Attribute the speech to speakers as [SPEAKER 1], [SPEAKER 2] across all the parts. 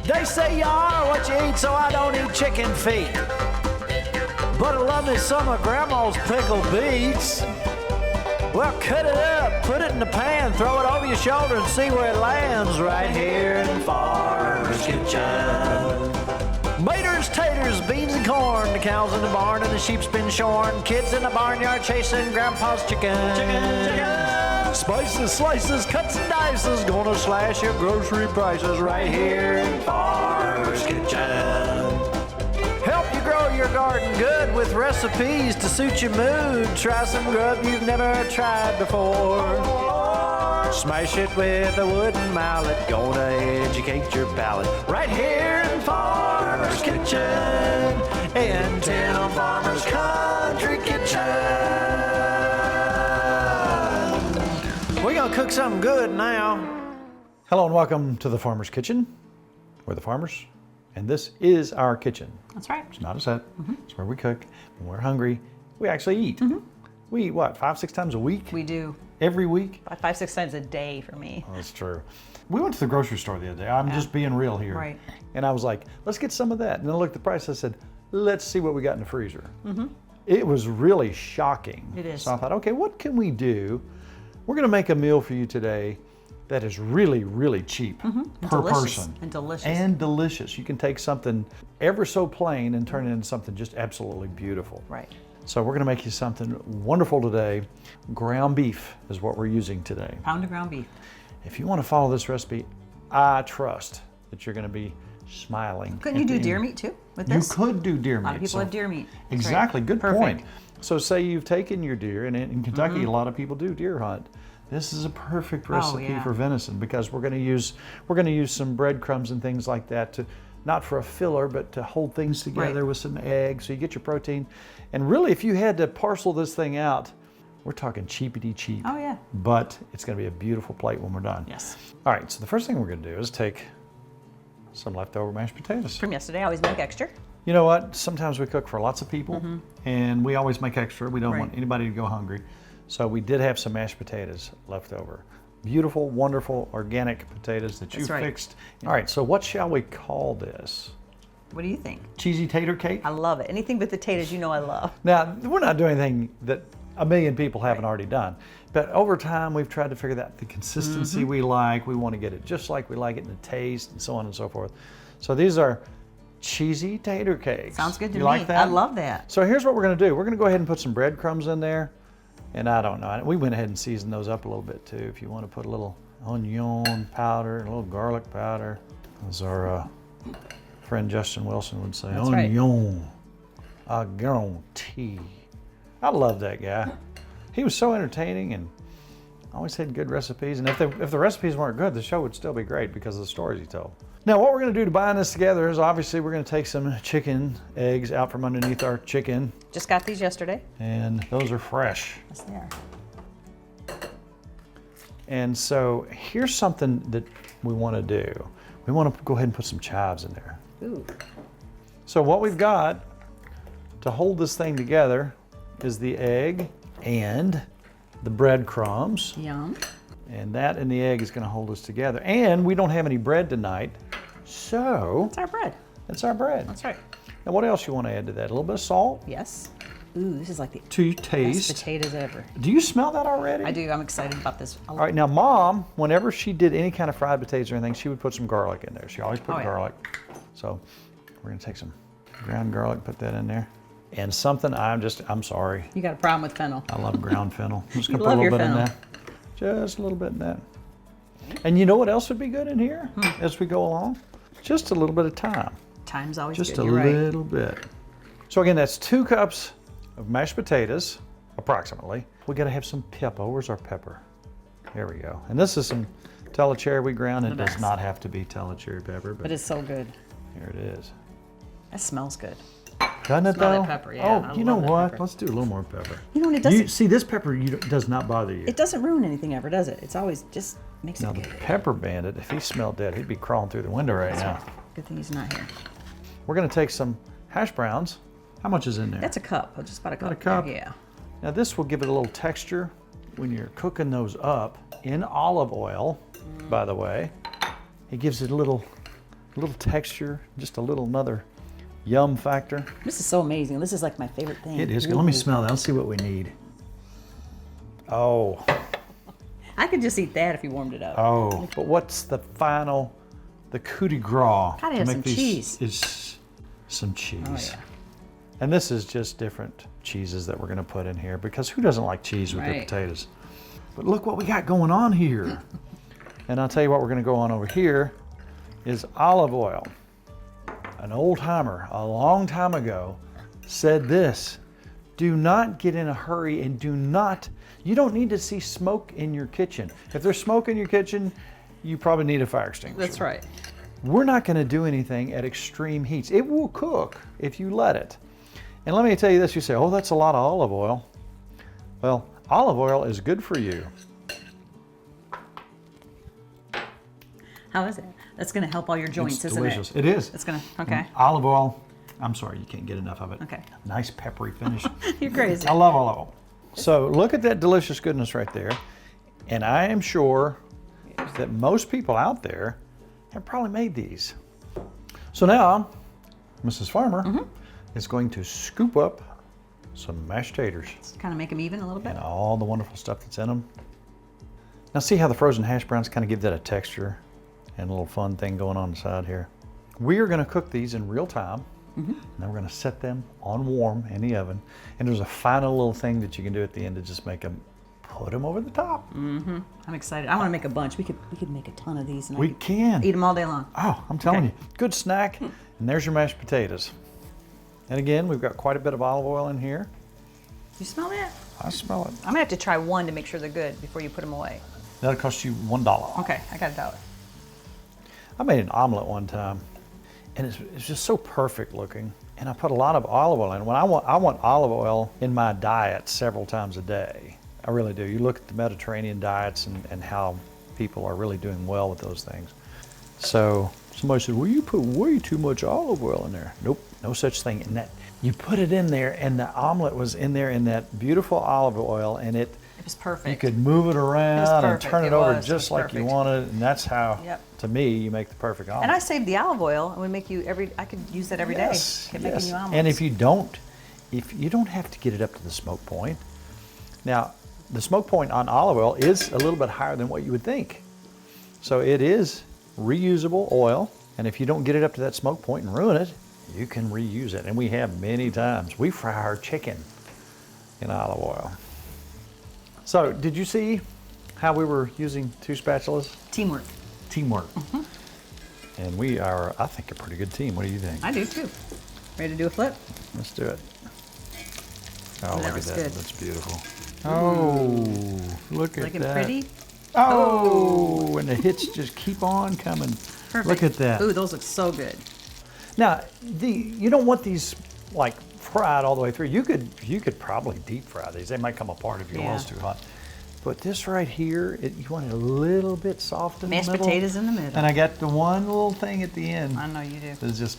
[SPEAKER 1] They say you are what you eat, so I don't eat chicken feet. But I love me some of Grandma's pickled beets. Well, cut it up, put it in the pan, throw it over your shoulder and see where it lands right here in Farmer's Kitchen. Maters, taters, beans and corn, the cows in the barn and the sheep's been shorn, kids in the barnyard chasing Grandpa's chicken. Spices, slices, cuts and dices, gonna slash your grocery prices right here in Farmer's Kitchen. Help you grow your garden good with recipes to suit your mood. Try some grub you've never tried before. Smash it with a wooden mallet, gonna educate your palate. Right here in Farmer's Kitchen, in Tim Farmer's Country Kitchen. We're gonna cook something good now.
[SPEAKER 2] Hello and welcome to the Farmer's Kitchen. We're the farmers, and this is our kitchen.
[SPEAKER 3] That's right.
[SPEAKER 2] It's not a set. It's where we cook. When we're hungry, we actually eat. We eat what, 5-6 times a week?
[SPEAKER 3] We do.
[SPEAKER 2] Every week?
[SPEAKER 3] 5-6 times a day for me.
[SPEAKER 2] Oh, that's true. We went to the grocery store the other day. I'm just being real here.
[SPEAKER 3] Right.
[SPEAKER 2] And I was like, let's get some of that. And then I looked at the price. I said, let's see what we got in the freezer. It was really shocking.
[SPEAKER 3] It is.
[SPEAKER 2] So I thought, okay, what can we do? We're going to make a meal for you today that is really, really cheap per person.
[SPEAKER 3] And delicious.
[SPEAKER 2] And delicious. You can take something ever so plain and turn it into something just absolutely beautiful.
[SPEAKER 3] Right.
[SPEAKER 2] So we're gonna make you something wonderful today. Ground beef is what we're using today.
[SPEAKER 3] Pound of ground beef.
[SPEAKER 2] If you wanna follow this recipe, I trust that you're gonna be smiling.
[SPEAKER 3] Couldn't you do deer meat too with this?
[SPEAKER 2] You could do deer meat.
[SPEAKER 3] A lot of people have deer meat. That's
[SPEAKER 2] Exactly,
[SPEAKER 3] right.
[SPEAKER 2] good
[SPEAKER 3] Perfect.
[SPEAKER 2] point. So say you've taken your deer, and in Kentucky, a lot of people do deer hunt. This is a perfect recipe for venison because we're going to use some breadcrumbs and things like that to, not for a filler, but to hold things together with some eggs, so you get your protein. And really, if you had to parcel this thing out, we're talking cheapity cheap.
[SPEAKER 3] Oh yeah.
[SPEAKER 2] But it's going to be a beautiful plate when we're done.
[SPEAKER 3] Yes.
[SPEAKER 2] All right. So the first thing we're going to do is take some leftover mashed potatoes.
[SPEAKER 3] From yesterday, I always make extra.
[SPEAKER 2] You know what? Sometimes we cook for lots of people, and we always make extra. We don't want anybody to go hungry. So we did have some mashed potatoes left over. Beautiful, wonderful, organic potatoes that you fixed. All right, so what shall we call this?
[SPEAKER 3] What do you think?
[SPEAKER 2] Cheesy tater cake?
[SPEAKER 3] I love it. Anything with potatoes, you know I love.
[SPEAKER 2] Now, we're not doing anything that a million people haven't already done. But over time, we've tried to figure out the consistency we like. We want to get it just like we like it in the taste and so on and so forth. So these are cheesy tater cakes.
[SPEAKER 3] Sounds good to me.
[SPEAKER 2] You like that?
[SPEAKER 3] I love that.
[SPEAKER 2] So here's what we're going to do. We're going to go ahead and put some breadcrumbs in there. And I don't know, we went ahead and seasoned those up a little bit too. If you want to put a little onion powder, a little garlic powder, as our friend Justin Wilson would say, onion, I guarantee. I love that guy. He was so entertaining and always had good recipes. And if the recipes weren't good, the show would still be great because of the stories he told. Now, what we're going to do to bind this together is obviously we're going to take some chicken eggs out from underneath our chicken.
[SPEAKER 3] Just got these yesterday.
[SPEAKER 2] And those are fresh.
[SPEAKER 3] Yes, they are.
[SPEAKER 2] And so here's something that we want to do. We want to go ahead and put some chives in there.
[SPEAKER 3] Ooh.
[SPEAKER 2] So what we've got to hold this thing together is the egg and the breadcrumbs.
[SPEAKER 3] Yum.
[SPEAKER 2] And that and the egg is going to hold us together. And we don't have any bread tonight, so
[SPEAKER 3] It's our bread.
[SPEAKER 2] it's our bread.
[SPEAKER 3] That's right.
[SPEAKER 2] Now what else you want to add to that? A little bit of salt
[SPEAKER 3] Yes. Ooh, this is like the
[SPEAKER 2] to
[SPEAKER 3] best
[SPEAKER 2] taste.
[SPEAKER 3] potatoes ever.
[SPEAKER 2] Do you smell that already?
[SPEAKER 3] I do. I'm excited about this.
[SPEAKER 2] All right, now Mom, whenever she did any kind of fried potatoes or anything, she would put some garlic in there. She always put garlic. So we're gonna take some ground garlic, put that in there. And something I'm sorry.
[SPEAKER 3] You got a problem with fennel.
[SPEAKER 2] I love ground fennel. I'm just
[SPEAKER 3] You
[SPEAKER 2] gonna put a
[SPEAKER 3] love
[SPEAKER 2] little
[SPEAKER 3] your
[SPEAKER 2] bit in
[SPEAKER 3] fennel.
[SPEAKER 2] there. Just a little bit in that. And you know what else would be good in here as we go along? Just a little bit of thyme.
[SPEAKER 3] Time's always
[SPEAKER 2] Just
[SPEAKER 3] good.
[SPEAKER 2] a
[SPEAKER 3] You're right.
[SPEAKER 2] little bit. So again, that's 2 cups of mashed potatoes, approximately. We gotta have some pepper. Where's our pepper? There we go. And this is some telecherry we ground. It does not have to be telecherry pepper,
[SPEAKER 3] But it's so good.
[SPEAKER 2] here it is.
[SPEAKER 3] That smells good.
[SPEAKER 2] Doesn't it
[SPEAKER 3] Smell
[SPEAKER 2] though?
[SPEAKER 3] that pepper, yeah.
[SPEAKER 2] Oh, you know
[SPEAKER 3] love that
[SPEAKER 2] what?
[SPEAKER 3] pepper.
[SPEAKER 2] Let's do a little more pepper.
[SPEAKER 3] You know what it doesn't?
[SPEAKER 2] See, this pepper does not bother you.
[SPEAKER 3] It doesn't ruin anything ever, does it? It's always just makes
[SPEAKER 2] Now
[SPEAKER 3] it
[SPEAKER 2] the
[SPEAKER 3] good.
[SPEAKER 2] pepper bandit, if he smelled that, he'd be crawling through the window right now.
[SPEAKER 3] Good thing he's not here.
[SPEAKER 2] We're gonna take some hash browns. How much is in there?
[SPEAKER 3] That's a cup. Just about a cup.
[SPEAKER 2] a cup?
[SPEAKER 3] Yeah.
[SPEAKER 2] Now this will give it a little texture when you're cooking those up in olive oil, by the way. It gives it a little A little texture, just a little another yum factor.
[SPEAKER 3] This is so amazing. This is like my favorite thing.
[SPEAKER 2] It is good. Let me smell that. Let's see what we need. Oh.
[SPEAKER 3] I could just eat that if you warmed it up.
[SPEAKER 2] Oh. But what's the final, the coup de grace?
[SPEAKER 3] Gotta have some cheese.
[SPEAKER 2] Is some cheese.
[SPEAKER 3] Oh, yeah.
[SPEAKER 2] And this is just different cheeses that we're going to put in here because who doesn't like cheese with their
[SPEAKER 3] Right.
[SPEAKER 2] potatoes? But look what we got going on here. And I'll tell you what we're going to go on over here is olive oil. An old timer a long time ago said this: do not get in a hurry and you don't need to see smoke in your kitchen. If there's smoke in your kitchen, you probably need a fire extinguisher.
[SPEAKER 3] That's right.
[SPEAKER 2] We're not going to do anything at extreme heats. It will cook if you let it. And let me tell you this, you say, oh, that's a lot of olive oil. Well, olive oil is good for you.
[SPEAKER 3] How is it? That's going to help all your joints,
[SPEAKER 2] It's
[SPEAKER 3] isn't
[SPEAKER 2] delicious.
[SPEAKER 3] it?
[SPEAKER 2] It is.
[SPEAKER 3] It's going to, okay.
[SPEAKER 2] Olive oil, I'm sorry, you can't get enough of it.
[SPEAKER 3] Okay.
[SPEAKER 2] Nice peppery finish.
[SPEAKER 3] You're crazy.
[SPEAKER 2] I love olive oil. So look at that delicious goodness right there. And I am sure that most people out there have probably made these. So now, Mrs. Farmer is going to scoop up some mashed taters
[SPEAKER 3] Just kind of make them even a little bit.
[SPEAKER 2] and all the wonderful stuff that's in them. Now see how the frozen hash browns kind of give that a texture and a little fun thing going on inside here. We are going to cook these in real time. And then we're going to set them on warm in the oven. And there's a final little thing that you can do at the end to just make them, put them over the top.
[SPEAKER 3] I'm excited. I want to make a bunch. We could make a ton of these and
[SPEAKER 2] We can.
[SPEAKER 3] eat them all day long.
[SPEAKER 2] Oh, I'm telling
[SPEAKER 3] Okay.
[SPEAKER 2] you, good snack. And there's your mashed potatoes. And again, we've got quite a bit of olive oil in here.
[SPEAKER 3] You smell that?
[SPEAKER 2] I smell it.
[SPEAKER 3] I'm gonna have to try one to make sure they're good before you put them away.
[SPEAKER 2] That'll cost you $1.
[SPEAKER 3] Okay, I got $1.
[SPEAKER 2] I made an omelet one time, and it's just so perfect looking. And I put a lot of olive oil in. When I want olive oil in my diet several times a day. I really do. You look at the Mediterranean diets and how people are really doing well with those things. So somebody said, well, you put way too much olive oil in there. Nope, no such thing. And that you put it in there, and the omelet was in there in that beautiful olive oil, and
[SPEAKER 3] It was perfect.
[SPEAKER 2] you could move it around and
[SPEAKER 3] perfect.
[SPEAKER 2] turn it
[SPEAKER 3] It
[SPEAKER 2] over
[SPEAKER 3] was. It
[SPEAKER 2] just
[SPEAKER 3] was
[SPEAKER 2] like you
[SPEAKER 3] perfect.
[SPEAKER 2] wanted, and that's how,
[SPEAKER 3] Yep.
[SPEAKER 2] to me, you make the perfect omelet.
[SPEAKER 3] And I saved the olive oil. It would make you I could use that every day.
[SPEAKER 2] Yes,
[SPEAKER 3] Keep
[SPEAKER 2] yes.
[SPEAKER 3] making you omelets.
[SPEAKER 2] And if you don't have to get it up to the smoke point. Now, the smoke point on olive oil is a little bit higher than what you would think. So it is reusable oil, and if you don't get it up to that smoke point and ruin it, you can reuse it. And we have many times. We fry our chicken in olive oil. So, did you see how we were using 2 spatulas?
[SPEAKER 3] Teamwork.
[SPEAKER 2] Teamwork. And we are, I think, a pretty good team. What do you think?
[SPEAKER 3] I do too. Ready to do a flip?
[SPEAKER 2] Let's do it. Oh,
[SPEAKER 3] That
[SPEAKER 2] look at
[SPEAKER 3] looks
[SPEAKER 2] that.
[SPEAKER 3] good.
[SPEAKER 2] That's beautiful. Oh, look at
[SPEAKER 3] Looking
[SPEAKER 2] that.
[SPEAKER 3] pretty.
[SPEAKER 2] Oh, and the hits just keep on coming.
[SPEAKER 3] Perfect.
[SPEAKER 2] Look at that.
[SPEAKER 3] Ooh, those look so good.
[SPEAKER 2] Now, you don't want these like fried all the way through. You could probably deep fry these. They might come apart if your
[SPEAKER 3] Yeah.
[SPEAKER 2] oil's too hot. But this right here, you want it a little bit soft in
[SPEAKER 3] Mashed
[SPEAKER 2] the middle.
[SPEAKER 3] potatoes in the middle.
[SPEAKER 2] And I got the one little thing at the end.
[SPEAKER 3] I know you do.
[SPEAKER 2] It's just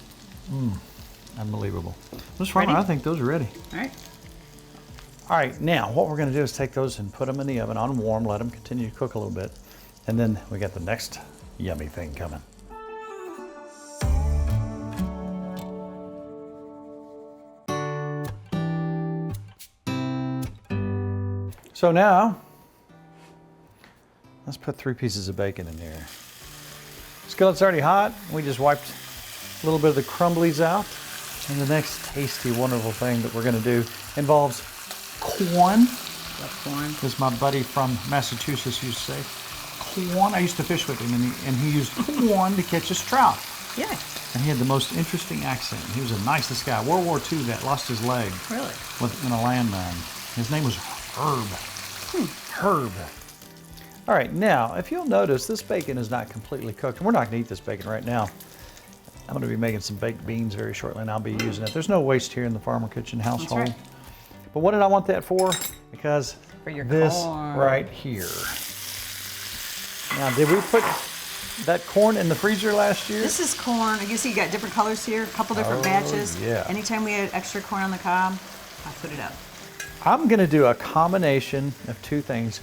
[SPEAKER 2] unbelievable. Ms. Farmer,
[SPEAKER 3] Ready?
[SPEAKER 2] I think those are ready.
[SPEAKER 3] All right.
[SPEAKER 2] All right, now what we're going to do is take those and put them in the oven on warm, let them continue to cook a little bit, and then we got the next yummy thing coming. So now, let's put 3 pieces of bacon in here. Skillet's already hot. We just wiped a little bit of the crumblies out. And the next tasty, wonderful thing that we're going to do involves corn.
[SPEAKER 3] Love corn.
[SPEAKER 2] As my buddy from Massachusetts used to say, corn. I used to fish with him, and he used corn to catch his trout.
[SPEAKER 3] Yeah.
[SPEAKER 2] And he had the most interesting accent. He was the nicest guy. World War II vet, lost his leg
[SPEAKER 3] Really?
[SPEAKER 2] in a landmine. His name was Herb. Herb. All right, now, if you'll notice, this bacon is not completely cooked. We're not going to eat this bacon right now. I'm going to be making some baked beans very shortly, and I'll be using it. There's no waste here in the Farmer Kitchen household.
[SPEAKER 3] right.
[SPEAKER 2] But what did I want that for? Because
[SPEAKER 3] For your
[SPEAKER 2] this
[SPEAKER 3] corn.
[SPEAKER 2] right here. Now, did we put that corn in the freezer last year?
[SPEAKER 3] This is corn. You see, you got different colors here, a couple different batches.
[SPEAKER 2] yeah.
[SPEAKER 3] Anytime we had extra corn on the cob, I put it up.
[SPEAKER 2] I'm going to do a combination of 2 things.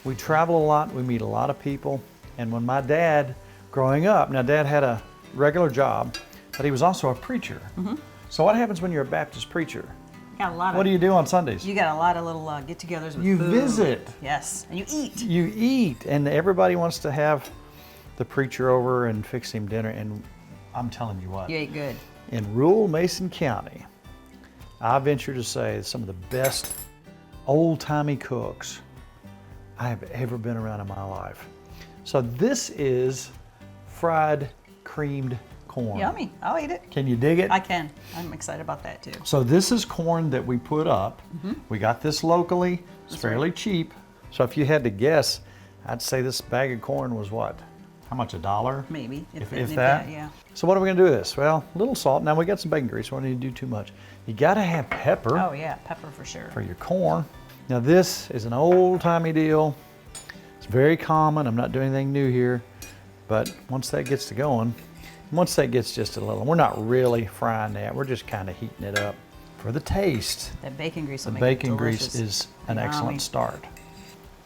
[SPEAKER 2] We travel a lot, we meet a lot of people, and when my dad, growing up, now Dad had regular job, but he was also a preacher. So what happens when you're a Baptist preacher?
[SPEAKER 3] Got a lot of.
[SPEAKER 2] What do you do on Sundays?
[SPEAKER 3] You got a lot of little get-togethers with
[SPEAKER 2] You
[SPEAKER 3] food.
[SPEAKER 2] visit.
[SPEAKER 3] Yes, and you eat.
[SPEAKER 2] You eat, and everybody wants to have the preacher over and fix him dinner. And I'm telling you what,
[SPEAKER 3] You ate good.
[SPEAKER 2] in rural Mason County, I venture to say some of the best old-timey cooks I have ever been around in my life. So this is fried creamed corn.
[SPEAKER 3] Yummy. I'll eat it.
[SPEAKER 2] Can you dig it?
[SPEAKER 3] I can. I'm excited about that too.
[SPEAKER 2] So this is corn that we put up. We got this locally. It's fairly cheap. So if you had to guess, I'd say this bag of corn was what? How much, $1?
[SPEAKER 3] Maybe.
[SPEAKER 2] If that?
[SPEAKER 3] Yeah.
[SPEAKER 2] So what are we gonna do with this? Well, a little salt. Now we got some bacon grease, so we don't need to do too much. You gotta have pepper
[SPEAKER 3] Oh yeah, pepper for sure.
[SPEAKER 2] for your corn. Now this is an old-timey deal. It's very common. I'm not doing anything new here. But once that gets to going, once that gets just a little, we're not really frying that. We're just kind of heating it up for the taste.
[SPEAKER 3] That bacon grease
[SPEAKER 2] The
[SPEAKER 3] will make
[SPEAKER 2] bacon
[SPEAKER 3] it
[SPEAKER 2] grease
[SPEAKER 3] delicious.
[SPEAKER 2] is an
[SPEAKER 3] Yummy.
[SPEAKER 2] excellent start.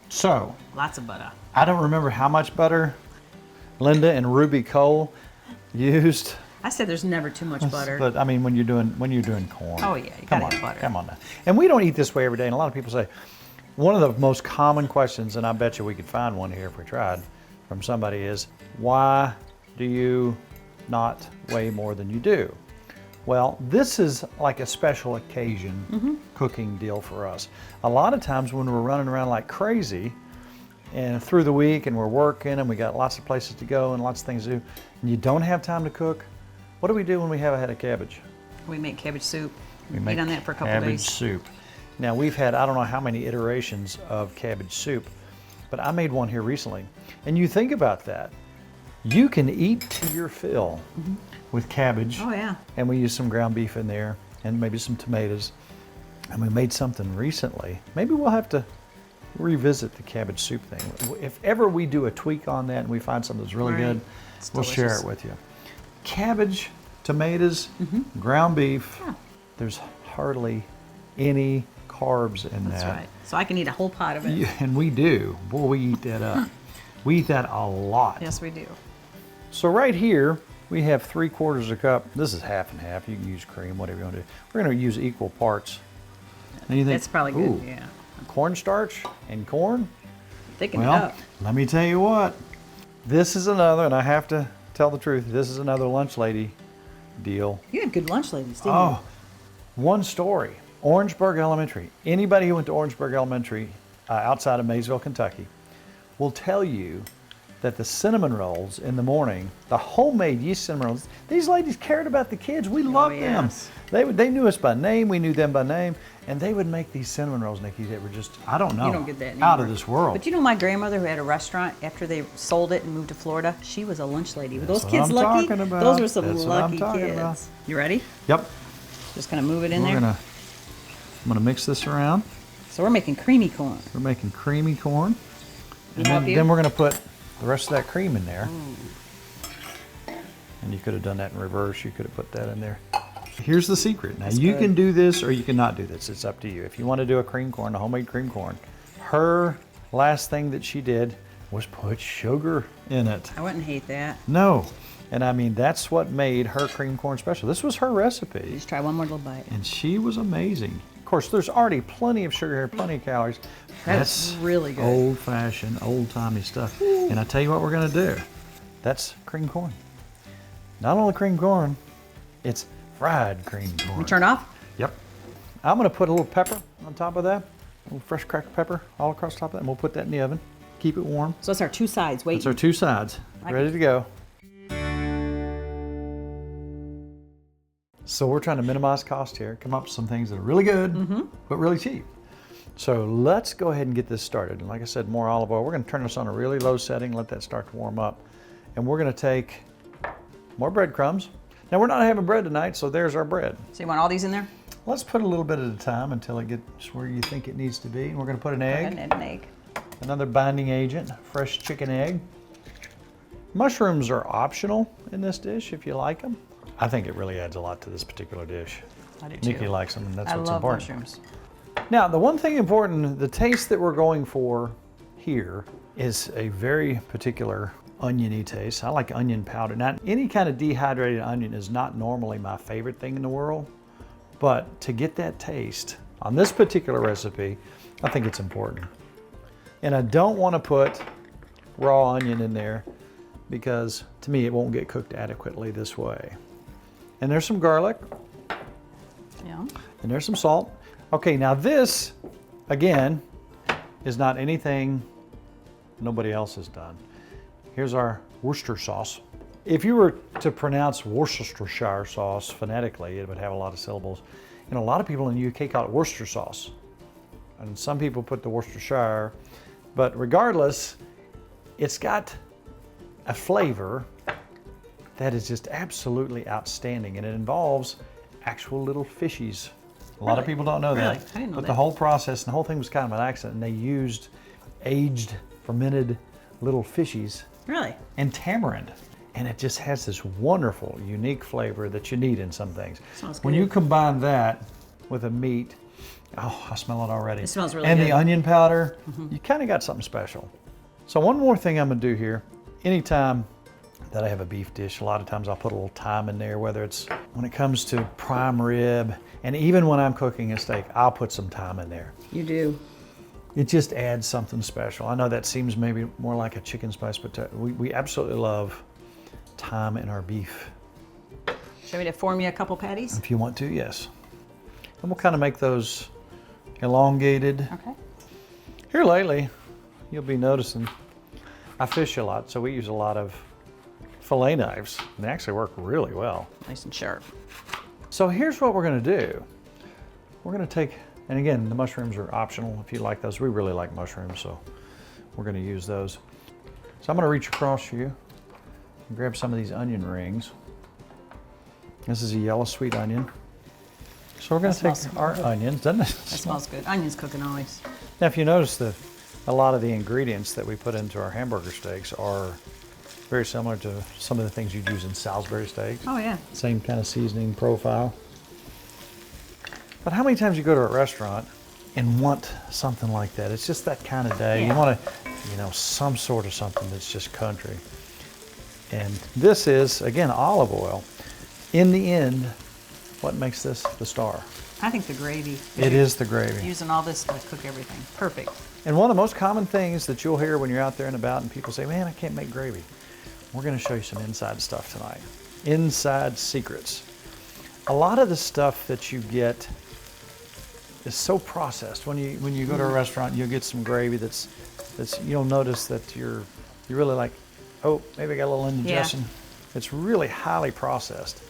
[SPEAKER 2] So,
[SPEAKER 3] Lots of butter.
[SPEAKER 2] I don't remember how much butter Linda and Ruby Cole used,
[SPEAKER 3] I said there's never too much butter.
[SPEAKER 2] but I mean when you're doing corn.
[SPEAKER 3] Oh, yeah, you
[SPEAKER 2] come
[SPEAKER 3] gotta
[SPEAKER 2] on,
[SPEAKER 3] have butter.
[SPEAKER 2] Come on now. And we don't eat this way every day. And a lot of people say one of the most common questions, and I bet you we could find one here if we tried, from somebody is, why do you not weigh more than you do? Well, this is like a special occasion cooking deal for us. A lot of times when we're running around like crazy and through the week and we're working and we got lots of places to go and lots of things to do, and you don't have time to cook, what do we do when we have a head of cabbage?
[SPEAKER 3] We make cabbage soup.
[SPEAKER 2] We make
[SPEAKER 3] Eat on that for a couple
[SPEAKER 2] cabbage
[SPEAKER 3] days.
[SPEAKER 2] soup. Now we've had, I don't know how many iterations of cabbage soup, but I made one here recently. And you think about that. You can eat to your fill with cabbage.
[SPEAKER 3] Oh yeah.
[SPEAKER 2] And we use some ground beef in there and maybe some tomatoes. And we made something recently. Maybe we'll have to revisit the cabbage soup thing. If ever we do a tweak on that and we find something that's really
[SPEAKER 3] Right.
[SPEAKER 2] good,
[SPEAKER 3] It's
[SPEAKER 2] we'll share
[SPEAKER 3] delicious.
[SPEAKER 2] it with you. Cabbage, tomatoes, ground beef.
[SPEAKER 3] Yeah.
[SPEAKER 2] There's hardly any carbs in
[SPEAKER 3] That's
[SPEAKER 2] that.
[SPEAKER 3] right. So I can eat a whole pot of it.
[SPEAKER 2] Yeah, and we do. Boy, we eat that up. We eat that a lot.
[SPEAKER 3] Yes, we do.
[SPEAKER 2] So right here, we have 3/4 cup. This is half and half. You can use cream, whatever you want to do. We're going to use equal parts. And you think,
[SPEAKER 3] That's probably good.
[SPEAKER 2] ooh,
[SPEAKER 3] Yeah.
[SPEAKER 2] cornstarch and corn?
[SPEAKER 3] Thicken it
[SPEAKER 2] Well,
[SPEAKER 3] up.
[SPEAKER 2] let me tell you what. This is another, and I have to tell the truth, this is another lunch lady deal.
[SPEAKER 3] You had good lunch ladies, didn't
[SPEAKER 2] Oh, one story. Orangeburg Elementary. Anybody who went to Orangeburg Elementary outside of Maysville, Kentucky, will tell you that the cinnamon rolls in the morning, the homemade yeast cinnamon rolls, these ladies cared about the kids. We loved
[SPEAKER 3] yes.
[SPEAKER 2] them. They knew us by name. We knew them by name. And they would make these cinnamon rolls, Nikki, that were just, I don't know,
[SPEAKER 3] You don't get that
[SPEAKER 2] out
[SPEAKER 3] anymore.
[SPEAKER 2] of this world.
[SPEAKER 3] But you know my grandmother who had a restaurant after they sold it and moved to Florida? She was a lunch lady. Were those
[SPEAKER 2] what
[SPEAKER 3] kids
[SPEAKER 2] I'm
[SPEAKER 3] lucky?
[SPEAKER 2] talking about.
[SPEAKER 3] Those were some
[SPEAKER 2] That's what I'm
[SPEAKER 3] lucky
[SPEAKER 2] talking
[SPEAKER 3] kids.
[SPEAKER 2] about.
[SPEAKER 3] You ready?
[SPEAKER 2] Yep.
[SPEAKER 3] Just gonna move it in
[SPEAKER 2] I'm
[SPEAKER 3] there.
[SPEAKER 2] gonna mix this around.
[SPEAKER 3] So we're making creamy corn.
[SPEAKER 2] We're making creamy corn. And
[SPEAKER 3] help you?
[SPEAKER 2] then we're gonna put the rest of that cream in there. And you could have done that in reverse. You could have put that in there. Here's the secret. Now you
[SPEAKER 3] good.
[SPEAKER 2] can do this or you cannot do this. It's up to you. If you want to do a cream corn, a homemade cream corn, her last thing that she did was put sugar in it.
[SPEAKER 3] I wouldn't hate that.
[SPEAKER 2] No. And I mean, that's what made her cream corn special. This was her recipe.
[SPEAKER 3] Just try one more little bite.
[SPEAKER 2] And she was amazing. Of course, there's already plenty of sugar here, plenty of calories.
[SPEAKER 3] That's really good.
[SPEAKER 2] Old-fashioned, old-timey stuff. And I tell you what we're gonna do. That's cream corn. Not only cream corn, it's fried cream corn.
[SPEAKER 3] You turn off?
[SPEAKER 2] Yep. I'm gonna put a little pepper on top of that, a little fresh cracked pepper all across the top of that, and we'll put that in the oven. Keep it warm.
[SPEAKER 3] So it's our two sides. Wait.
[SPEAKER 2] That's our two sides.
[SPEAKER 3] Like
[SPEAKER 2] Ready to go. So we're trying to minimize cost here, come up with some things that are really good, but really cheap. So let's go ahead and get this started. And like I said, more olive oil. We're gonna turn this on a really low setting, let that start to warm up. And we're gonna take more breadcrumbs. Now we're not having bread tonight, so there's our bread.
[SPEAKER 3] So you want all these in there?
[SPEAKER 2] Let's put a little bit at a time until it gets where you think it needs to be. And we're gonna put an egg,
[SPEAKER 3] And an egg.
[SPEAKER 2] another binding agent, fresh chicken egg. Mushrooms are optional in this dish if you like them. I think it really adds a lot to this particular dish.
[SPEAKER 3] I do too.
[SPEAKER 2] Nikki likes them, and that's
[SPEAKER 3] I
[SPEAKER 2] what's
[SPEAKER 3] love
[SPEAKER 2] important.
[SPEAKER 3] mushrooms.
[SPEAKER 2] Now, the one thing important, the taste that we're going for here is a very particular oniony taste. I like onion powder. Now, any kind of dehydrated onion is not normally my favorite thing in the world, but to get that taste on this particular recipe, I think it's important. And I don't want to put raw onion in there because to me it won't get cooked adequately this way. And there's some garlic.
[SPEAKER 3] Yeah.
[SPEAKER 2] And there's some salt. Okay, now this, again, is not anything nobody else has done. Here's our Worcester sauce. If you were to pronounce Worcestershire sauce phonetically, it would have a lot of syllables. And a lot of people in the UK call it Worcester sauce. And some people put the Worcestershire, but regardless, it's got a flavor that is just absolutely outstanding, and it involves actual little fishies. A lot of people don't know that.
[SPEAKER 3] I didn't know
[SPEAKER 2] but
[SPEAKER 3] that.
[SPEAKER 2] the whole process, and the whole thing was kind of an accident, and they used aged, fermented little fishies
[SPEAKER 3] Really?
[SPEAKER 2] and tamarind. And it just has this wonderful, unique flavor that you need in some things.
[SPEAKER 3] Sounds
[SPEAKER 2] When
[SPEAKER 3] good.
[SPEAKER 2] you combine that with a meat, oh, I smell it already.
[SPEAKER 3] It smells really
[SPEAKER 2] and
[SPEAKER 3] good.
[SPEAKER 2] the onion powder, you kind of got something special. So one more thing I'm gonna do here, anytime that I have a beef dish, a lot of times I'll put a little thyme in there, whether it's when it comes to prime rib, and even when I'm cooking a steak, I'll put some thyme in there.
[SPEAKER 3] You do.
[SPEAKER 2] It just adds something special. I know that seems maybe more like a chicken spice, but we absolutely love thyme in our beef.
[SPEAKER 3] Show me to form you a couple patties?
[SPEAKER 2] If you want to, yes. And we'll kind of make those elongated.
[SPEAKER 3] Okay.
[SPEAKER 2] Here lately, you'll be noticing I fish a lot, so we use a lot of fillet knives. And they actually work really well.
[SPEAKER 3] Nice and sharp.
[SPEAKER 2] So here's what we're gonna do. We're gonna take, and again, the mushrooms are optional if you like those. We really like mushrooms, so we're gonna use those. So I'm gonna reach across you and grab some of these onion rings. This is a yellow sweet onion. So we're gonna
[SPEAKER 3] That
[SPEAKER 2] take
[SPEAKER 3] smells
[SPEAKER 2] our
[SPEAKER 3] good.
[SPEAKER 2] onions, doesn't it?
[SPEAKER 3] That smells good. Onions cooking always.
[SPEAKER 2] Now, if you notice that a lot of the ingredients that we put into our hamburger steaks are very similar to some of the things you'd use in Salisbury steaks.
[SPEAKER 3] Oh yeah.
[SPEAKER 2] Same kind of seasoning profile. But how many times you go to a restaurant and want something like that? It's just that kind of day.
[SPEAKER 3] Yeah.
[SPEAKER 2] You want to, some sort of something that's just country. And this is, again, olive oil. In the end, what makes this the star?
[SPEAKER 3] I think the gravy.
[SPEAKER 2] It is the gravy.
[SPEAKER 3] Using all this to cook everything. Perfect.
[SPEAKER 2] And one of the most common things that you'll hear when you're out there and about and people say, man, I can't make gravy. We're going to show you some inside stuff tonight. Inside secrets. A lot of the stuff that you get is so processed. When you go to a restaurant, you'll get some gravy that's you'll notice that you're really like, oh, maybe I got a little indigestion. It's really highly processed.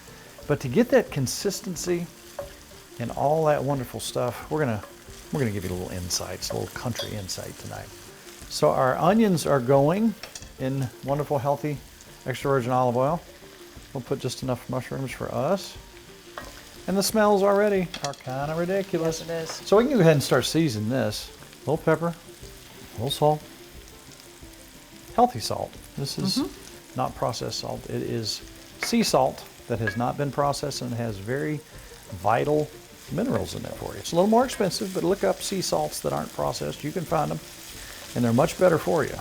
[SPEAKER 2] But to get that consistency and all that wonderful stuff, we're gonna give you a little insights, a little country insight tonight. So our onions are going in wonderful, healthy, extra virgin olive oil. We'll put just enough mushrooms for us. And the smells already are kind of ridiculous.
[SPEAKER 3] Yes, it is.
[SPEAKER 2] So we can go ahead and start seasoning this. A little pepper, a little salt, healthy salt. This is not processed salt. It is sea salt that has not been processed and has very vital minerals in there for you. It's a little more expensive, but look up sea salts that aren't processed. You can find them, and they're much better for you.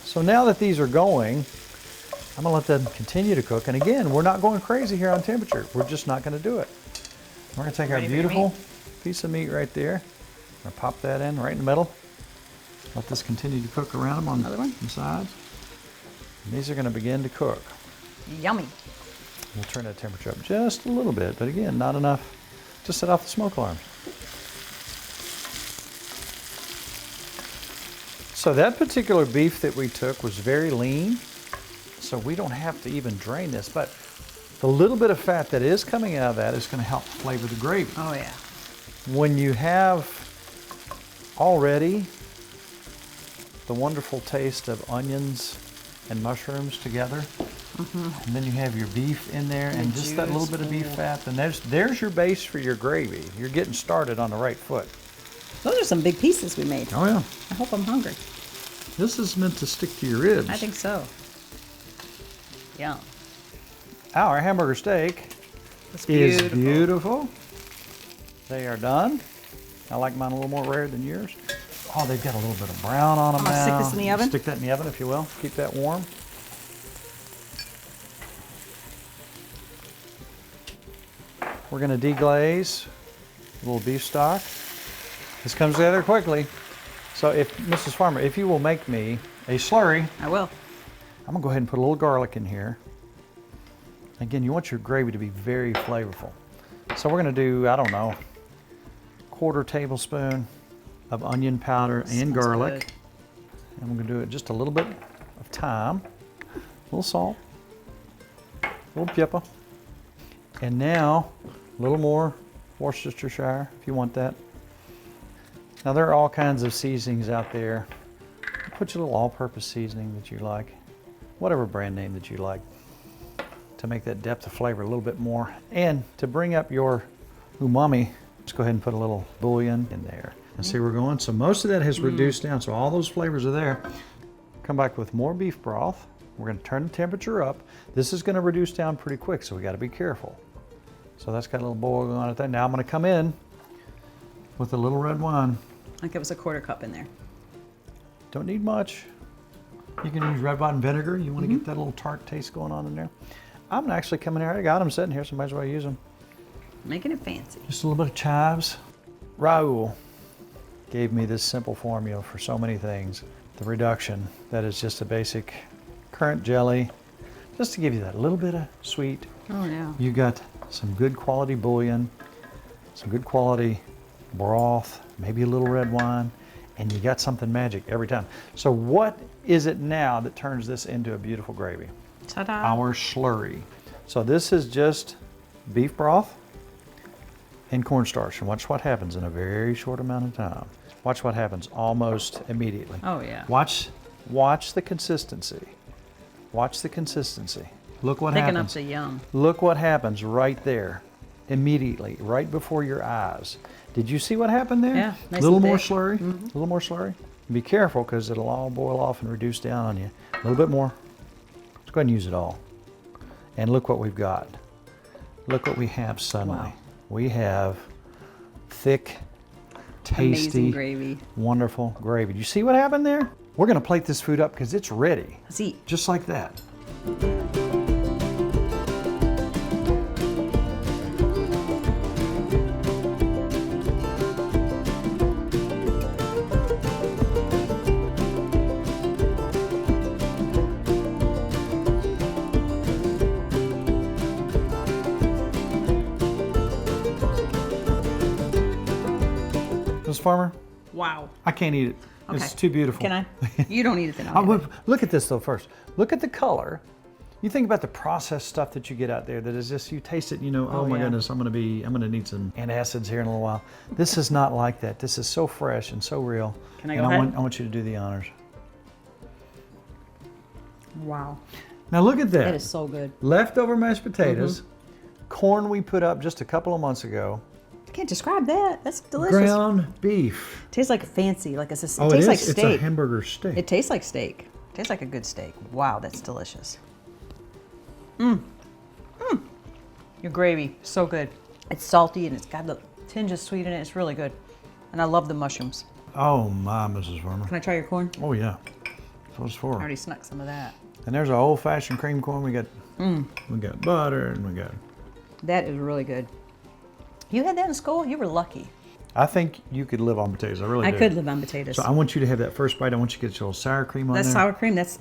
[SPEAKER 2] So now that these are going, I'm gonna let them continue to cook. And again, we're not going crazy here on temperature. We're just not gonna do it. We're gonna take our
[SPEAKER 3] Ready for your
[SPEAKER 2] beautiful
[SPEAKER 3] meat?
[SPEAKER 2] piece of meat right there. I'm gonna pop that in right in the middle. Let this continue to cook around them on
[SPEAKER 3] Another one?
[SPEAKER 2] the sides. And these are gonna begin to cook.
[SPEAKER 3] Yummy.
[SPEAKER 2] We'll turn that temperature up just a little bit, but again, not enough to set off the smoke alarms. So that particular beef that we took was very lean, so we don't have to even drain this, but the little bit of fat that is coming out of that is going to help flavor the gravy.
[SPEAKER 3] Oh yeah.
[SPEAKER 2] When you have already the wonderful taste of onions and mushrooms together, and then you have your beef in there and just that little bit of beef fat, then there's your base for your gravy. You're getting started on the right foot.
[SPEAKER 3] Those are some big pieces we made.
[SPEAKER 2] Oh yeah.
[SPEAKER 3] I hope I'm hungry.
[SPEAKER 2] This is meant to stick to your ribs.
[SPEAKER 3] I think so. Yum.
[SPEAKER 2] Our hamburger steak
[SPEAKER 3] It's
[SPEAKER 2] is beautiful. They are done. I like mine a little more rare than yours. Oh, they've got a little bit of brown on them
[SPEAKER 3] I'm gonna
[SPEAKER 2] now.
[SPEAKER 3] stick this in the oven?
[SPEAKER 2] Stick that in the oven, if you will. Keep that warm. we're going to deglaze a little beef stock. This comes together quickly. So if, Mrs. Farmer, if you will make me a slurry.
[SPEAKER 3] I will.
[SPEAKER 2] I'm going to go ahead and put a little garlic in here. Again, you want your gravy to be very flavorful. So we're going to do, I don't know, 1/4 tablespoon of onion powder and garlic.
[SPEAKER 3] Good.
[SPEAKER 2] And we're going to do it just a little bit of thyme, a little salt, a little pepper, and now a little more Worcestershire if you want that. Now there are all kinds of seasonings out there. Put your little all-purpose seasoning that you like, whatever brand name that you like, to make that depth of flavor a little bit more. And to bring up your umami, let's go ahead and put a little bouillon in there. And see where we're going. So most of that has reduced down, so all those flavors are there. Come back with more beef broth. We're going to turn the temperature up. This is going to reduce down pretty quick, so we got to be careful. So that's got a little boil going on at that. Now I'm going to come in with a little red wine.
[SPEAKER 3] I think it was a 1/4 cup in there.
[SPEAKER 2] Don't need much. You can use red wine vinegar. You want to get that little tart taste going on in there. I'm going to actually come in here. I got them sitting here, so might as well use them.
[SPEAKER 3] Making it fancy.
[SPEAKER 2] Just a little bit of chives. Raul gave me this simple formula for so many things. The reduction, that is just a basic currant jelly, just to give you that little bit of sweet.
[SPEAKER 3] Oh yeah.
[SPEAKER 2] You got some good quality bouillon, some good quality broth, maybe a little red wine, and you got something magic every time. So what is it now that turns this into a beautiful gravy?
[SPEAKER 3] Ta-da.
[SPEAKER 2] Our slurry. So this is just beef broth and cornstarch, and watch what happens in a very short amount of time. Watch what happens almost immediately.
[SPEAKER 3] Oh yeah.
[SPEAKER 2] Watch the consistency. Watch the consistency. Look what
[SPEAKER 3] Picking
[SPEAKER 2] happens.
[SPEAKER 3] up the yum.
[SPEAKER 2] Look what happens right there, immediately, right before your eyes. Did you see what happened there?
[SPEAKER 3] Yeah, nice
[SPEAKER 2] A little
[SPEAKER 3] and
[SPEAKER 2] more
[SPEAKER 3] thick.
[SPEAKER 2] slurry. A little more slurry. Be careful because it'll all boil off and reduce down on you. A little bit more. Let's go ahead and use it all. And look what we've got. Look what we have suddenly.
[SPEAKER 3] Wow.
[SPEAKER 2] We have thick, tasty,
[SPEAKER 3] Amazing gravy.
[SPEAKER 2] wonderful gravy. Do you see what happened there? We're going to plate this food up because it's ready.
[SPEAKER 3] Let's eat.
[SPEAKER 2] Just like that. Ms. Farmer,
[SPEAKER 3] Wow.
[SPEAKER 2] I can't eat it.
[SPEAKER 3] Okay.
[SPEAKER 2] It's too beautiful.
[SPEAKER 3] Can I? You don't eat it then.
[SPEAKER 2] I
[SPEAKER 3] I'll
[SPEAKER 2] would,
[SPEAKER 3] have it.
[SPEAKER 2] look at this though first. Look at the color. You think about the processed stuff that you get out there that is just, you taste it, you know, oh my
[SPEAKER 3] yeah.
[SPEAKER 2] goodness, I'm gonna need some antacids here in a little while. This is not like that. This is so fresh and so real.
[SPEAKER 3] Can I
[SPEAKER 2] and
[SPEAKER 3] go ahead?
[SPEAKER 2] I want you to do the honors.
[SPEAKER 3] Wow.
[SPEAKER 2] Now look at that.
[SPEAKER 3] That is so good.
[SPEAKER 2] Leftover mashed potatoes, corn we put up just a couple of months ago,
[SPEAKER 3] I can't describe that. That's delicious.
[SPEAKER 2] ground beef.
[SPEAKER 3] Tastes like fancy, like it tastes
[SPEAKER 2] Oh, it is?
[SPEAKER 3] like
[SPEAKER 2] It's a
[SPEAKER 3] steak.
[SPEAKER 2] hamburger steak.
[SPEAKER 3] It tastes like steak. Tastes like a good steak. Wow, that's delicious. Your gravy, so good. It's salty and it's got the tinge of sweet in it. It's really good. And I love the mushrooms.
[SPEAKER 2] Oh my, Mrs. Farmer.
[SPEAKER 3] Can I try your corn?
[SPEAKER 2] Oh yeah. That's what it's
[SPEAKER 3] I
[SPEAKER 2] for.
[SPEAKER 3] already snuck some of that.
[SPEAKER 2] And there's our old-fashioned cream corn. We got butter and we got.
[SPEAKER 3] That is really good. You had that in school? You were lucky.
[SPEAKER 2] I think you could live on potatoes. I really
[SPEAKER 3] I
[SPEAKER 2] do.
[SPEAKER 3] could live on potatoes.
[SPEAKER 2] So I want you to have that first bite. I want you to get your little sour cream on
[SPEAKER 3] That
[SPEAKER 2] there.
[SPEAKER 3] sour cream, that's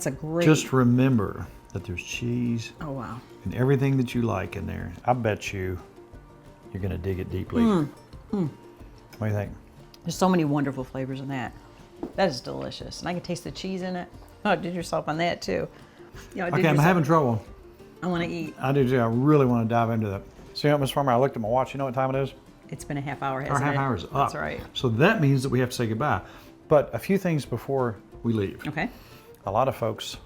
[SPEAKER 3] a great.
[SPEAKER 2] Just remember that there's cheese
[SPEAKER 3] Oh wow.
[SPEAKER 2] and everything that you like in there. I bet you're gonna dig it deeply. What do you think?
[SPEAKER 3] There's so many wonderful flavors in that. That is delicious. And I can taste the cheese in it. Oh, did yourself on that too. You know,
[SPEAKER 2] Okay, I'm having trouble.
[SPEAKER 3] I want to eat.
[SPEAKER 2] I do too. I really want to dive into that. See, Miss Farmer, I looked at my watch. You know what time it is?
[SPEAKER 3] It's been a half hour,
[SPEAKER 2] Our
[SPEAKER 3] hasn't
[SPEAKER 2] half
[SPEAKER 3] it?
[SPEAKER 2] hour is up.
[SPEAKER 3] That's right.
[SPEAKER 2] So that means that we have to say goodbye. But a few things before we leave.
[SPEAKER 3] Okay.
[SPEAKER 2] A lot of folks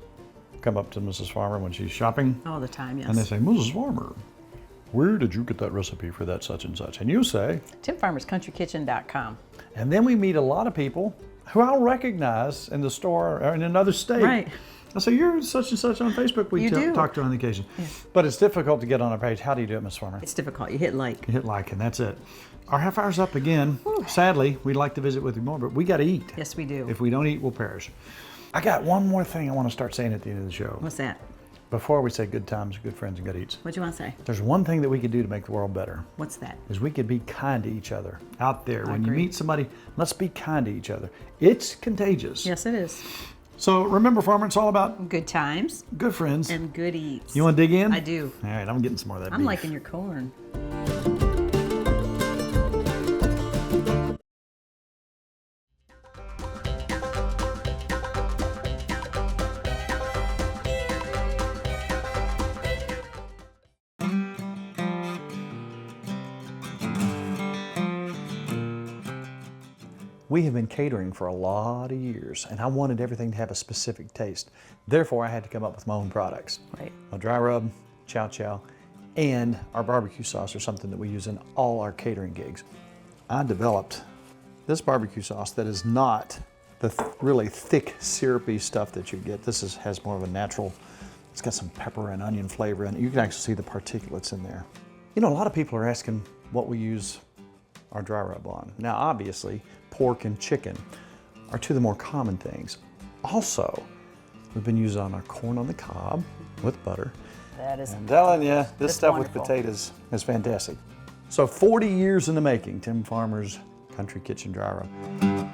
[SPEAKER 2] come up to Mrs. Farmer when she's shopping
[SPEAKER 3] All the time, yes.
[SPEAKER 2] and they say, Mrs. Farmer, where did you get that recipe for that such and such? And you say,
[SPEAKER 3] TimFarmersCountryKitchen.com.
[SPEAKER 2] and then we meet a lot of people who I'll recognize in the store or in another state.
[SPEAKER 3] Right.
[SPEAKER 2] I say, you're such and such on Facebook. We
[SPEAKER 3] You do.
[SPEAKER 2] talk to on the occasion. But it's difficult to get on our page. How do you do it, Miss Farmer?
[SPEAKER 3] It's difficult. You hit like.
[SPEAKER 2] You hit like and that's it. Our half hour's up again. Sadly, we'd like to visit with you more, but we got to eat.
[SPEAKER 3] Yes, we do.
[SPEAKER 2] If we don't eat, we'll perish. I got one more thing I want to start saying at the end of the show.
[SPEAKER 3] What's that?
[SPEAKER 2] Before we say good times, good friends, and good eats,
[SPEAKER 3] What do you want to say?
[SPEAKER 2] there's one thing that we could do to make the world better,
[SPEAKER 3] What's that?
[SPEAKER 2] is we could be kind to each other out there. When you
[SPEAKER 3] agree.
[SPEAKER 2] meet somebody, let's be kind to each other. It's contagious.
[SPEAKER 3] Yes, it is.
[SPEAKER 2] So remember, farmer, it's all about
[SPEAKER 3] Good times
[SPEAKER 2] good friends.
[SPEAKER 3] and good eats.
[SPEAKER 2] You want to dig in?
[SPEAKER 3] I do.
[SPEAKER 2] All right, I'm getting some more of that
[SPEAKER 3] I'm
[SPEAKER 2] beef.
[SPEAKER 3] liking your corn.
[SPEAKER 2] We have been catering for a lot of years, and I wanted everything to have a specific taste. Therefore, I had to come up with my own products.
[SPEAKER 3] Right.
[SPEAKER 2] A dry rub, chow chow, and our barbecue sauce are something that we use in all our catering gigs. I developed this barbecue sauce that is not the really thick, syrupy stuff that you get. This has more of a natural, it's got some pepper and onion flavor in it. You can actually see the particulates in there. You know, a lot of people are asking what we use our dry rub on. Now, obviously, pork and chicken are two of the more common things. Also, we've been using on our corn on the cob with butter.
[SPEAKER 3] That is.
[SPEAKER 2] I'm telling you, this
[SPEAKER 3] That's
[SPEAKER 2] stuff
[SPEAKER 3] wonderful.
[SPEAKER 2] with potatoes is fantastic. So 40 years in the making, Tim Farmer's Country Kitchen Dry Rub.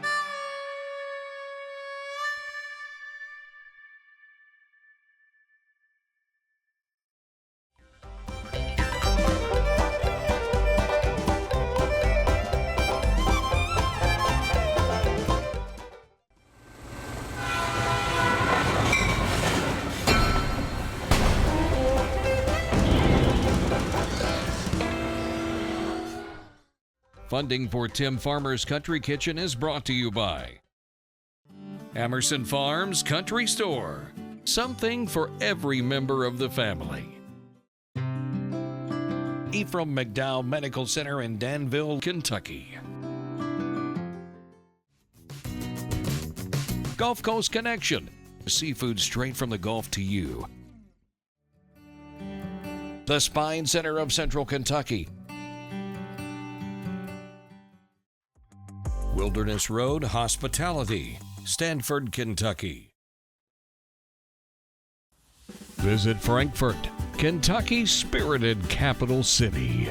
[SPEAKER 4] Funding for Tim Farmer's Country Kitchen is brought to you by Emerson Farms Country Store. Something for every member of the family. Ephraim McDowell Medical Center in Danville, Kentucky. Gulf Coast Connection. Seafood straight from the Gulf to you. The Spine Center of Central Kentucky. Wilderness Road Hospitality, Stanford, Kentucky. Visit Frankfort, Kentucky's spirited capital city.